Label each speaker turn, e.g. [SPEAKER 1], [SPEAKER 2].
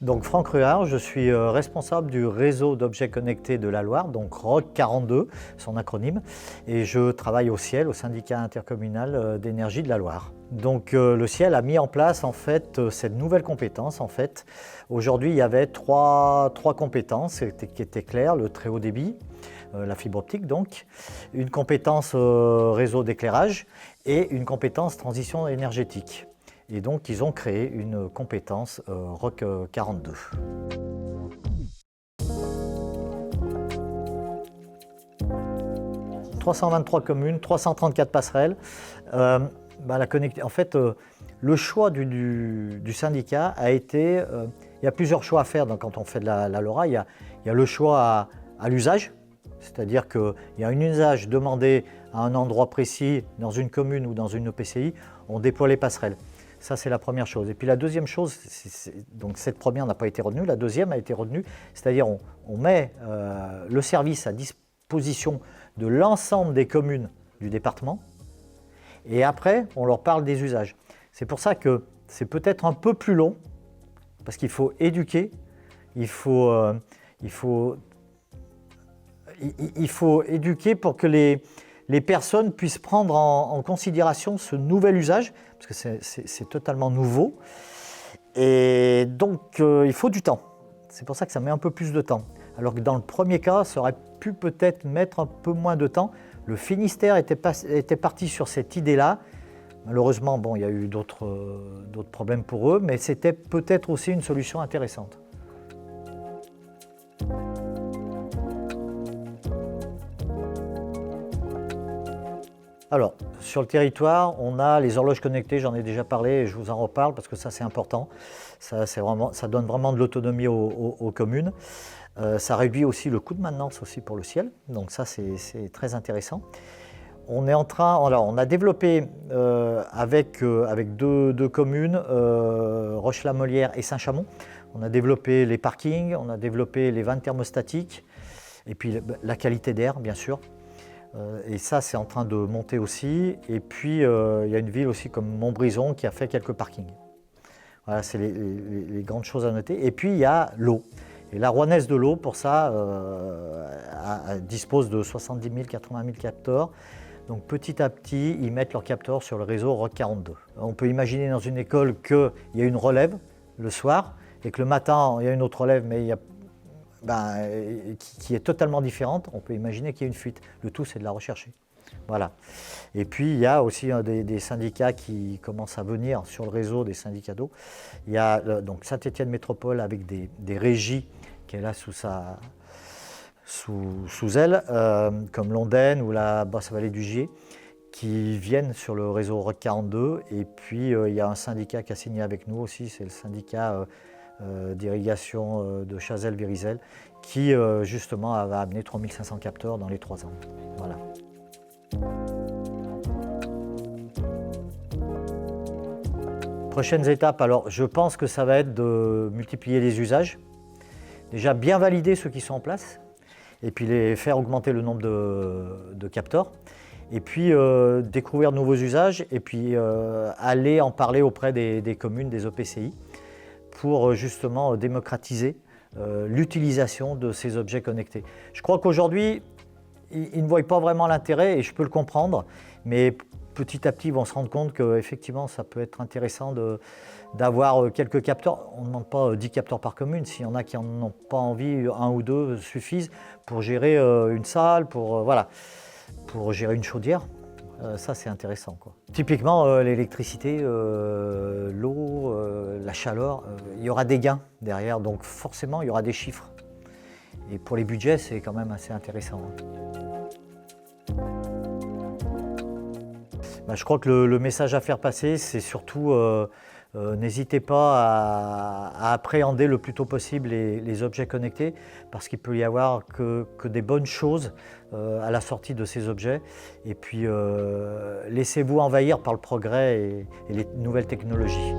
[SPEAKER 1] Donc Franck Ruard, je suis responsable du réseau d'objets connectés de la Loire, donc ROC 42, son acronyme, et je travaille au Ciel, au syndicat intercommunal d'énergie de la Loire. Donc le Ciel a mis en place en fait cette nouvelle compétence. En fait, aujourd'hui il y avait trois compétences qui étaient claires: le très haut débit, la fibre optique donc, une compétence réseau d'éclairage et une compétence transition énergétique. Et donc, ils ont créé une compétence ROC 42. « 323 communes, 334 passerelles. En fait, le choix du syndicat a été... il y a plusieurs choix à faire quand on fait de la LoRa. Il y a le choix à l'usage, c'est-à-dire qu'il y a un usage demandé à un endroit précis, dans une commune ou dans une EPCI, on déploie les passerelles. Ça, c'est la première chose. Et puis la deuxième chose, donc cette première n'a pas été retenue, la deuxième a été retenue, c'est-à-dire on met le service à disposition de l'ensemble des communes du département et après, on leur parle des usages. C'est pour ça que c'est peut-être un peu plus long, parce qu'il faut éduquer, il faut éduquer pour que les personnes puissent prendre en considération ce nouvel usage, parce que c'est totalement nouveau. Et donc, il faut du temps. C'est pour ça que ça met un peu plus de temps. Alors que dans le premier cas, ça aurait pu peut-être mettre un peu moins de temps. Le Finistère était parti sur cette idée-là. Malheureusement, bon, il y a eu d'autres problèmes pour eux, mais c'était peut-être aussi une solution intéressante. Alors, sur le territoire, on a les horloges connectées, j'en ai déjà parlé et je vous en reparle parce que ça c'est important. Ça donne vraiment de l'autonomie aux communes. Ça réduit aussi le coût de maintenance aussi pour le Ciel, donc ça c'est très intéressant. On a développé avec deux communes, Roche-la-Molière et Saint-Chamond, on a développé les parkings, on a développé les vannes thermostatiques et puis la qualité d'air bien sûr. Et ça, c'est en train de monter aussi. Et puis, il y a une ville aussi comme Montbrison qui a fait quelques parkings. Voilà, c'est les grandes choses à noter. Et puis, il y a l'eau. Et la Rouennaise de l'eau, pour ça, dispose de 70 000, 80 000 capteurs. Donc, petit à petit, ils mettent leurs capteurs sur le réseau ROC 42. On peut imaginer dans une école qu'il y a une relève le soir et que le matin, il y a une autre relève, mais il y a qui est totalement différente. On peut imaginer qu'il y a une fuite. Le tout, c'est de la rechercher. Voilà. Et puis, il y a aussi des syndicats qui commencent à venir sur le réseau des syndicats d'eau. Il y a donc Saint-Étienne Métropole avec des régies qui est là sous elle, comme l'Ondaine ou la Basse-Vallée du Gier, qui viennent sur le réseau ROC 42. Et puis, il y a un syndicat qui a signé avec nous aussi, c'est le syndicat d'irrigation de Chazelles-Vérizelles, qui justement va amener 3500 capteurs dans les 3 ans. Voilà. Prochaines étapes, alors je pense que ça va être de multiplier les usages, déjà bien valider ceux qui sont en place, et puis les faire augmenter le nombre de capteurs, et puis découvrir de nouveaux usages, et puis aller en parler auprès des communes, des EPCI, pour justement démocratiser l'utilisation de ces objets connectés. Je crois qu'aujourd'hui, ils ne voient pas vraiment l'intérêt, et je peux le comprendre, mais petit à petit, ils vont se rendre compte qu'effectivement, ça peut être intéressant d'avoir quelques capteurs. On ne demande pas 10 capteurs par commune. S'il y en a qui n'en ont pas envie, 1 ou 2 suffisent pour gérer une salle, pour gérer une chaudière. Ça, c'est intéressant, quoi. Typiquement, l'électricité, l'eau, la chaleur, il y aura des gains derrière, donc forcément, il y aura des chiffres. Et pour les budgets, c'est quand même assez intéressant. Je crois que le message à faire passer, c'est surtout n'hésitez pas à appréhender le plus tôt possible les objets connectés, parce qu'il peut y avoir que des bonnes choses à la sortie de ces objets. Et puis laissez-vous envahir par le progrès et les nouvelles technologies.